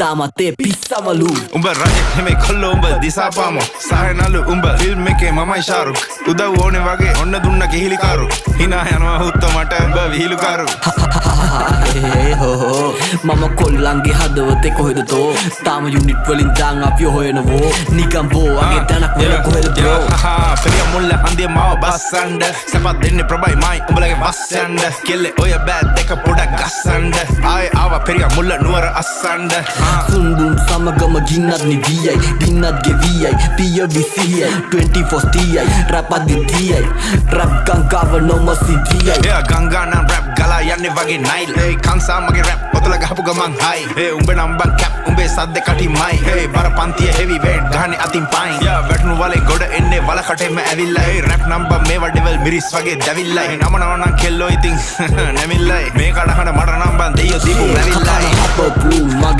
තාමත් ඒ පිස්සමලු උඹ රජෙක් නෙමේ කොල්ලෝ උඹ දිසාපාමෝ සාහනලු උඹ ෆිල්ම් එකේ මමයි ශාරුක් උදව් ඕනේ වගේ ඔන්න දුන්න කිහිලිකාරු හිනා යනවා හුත්ත මට උඹ විහිළුකාරු මම කොල්ලන්ගේ හදවතේ කොහෙද තෝ තාම යුනිට් වලින් දාන් අපි හොයනවෝ නිකම් බෝගේ තනක් වල කොහෙද බ්‍රෝ පෙරිය මුල්ල හන්දිය මාව බස්සන්ඩ සපත් දෙන්නේ ප්‍රබයි මයි උඹලගේ බස්සන්ඩ කෙල්ලේ ඔය බෑත් දෙක පොඩක් ගස්සන්ඩ ආයේ ආවා පෙරිය මුල්ල නුවර අස්සන්ඩ සුන්දුම් සමගම ගින්නත් නිවියයි ගින්නත් ගෙවියයි පිය විසියයි 24 තියයි රැප් අදිතියයි රැප් ගංගාව නොම සිටියයි එයා ගංගා නම් රැප් ගලා යන්නේ වගේ නයිල් ඒ කංසා මගේ රැප් ඔතල ගහපු ගමන් හයි ඒ උඹ නම් බන් කැප් උඹේ සද්ද කටිමයි ඒ බර පන්තිය හෙවි වේට් ගහන්නේ අතින් පයින් යා වැටුණු වලේ ගොඩ එන්නේ වල කටෙම ඇවිල්ලා ඒ රැප් නම්බර් මේවා ඩෙවල් මිරිස් වගේ දැවිල්ලා ඒ නම නම් කෙල්ලෝ ඉතින් නැමිල්ලයි මේ කඩහන මට නම් බන් දෙයියෝ දීපු මැවිල්ලයි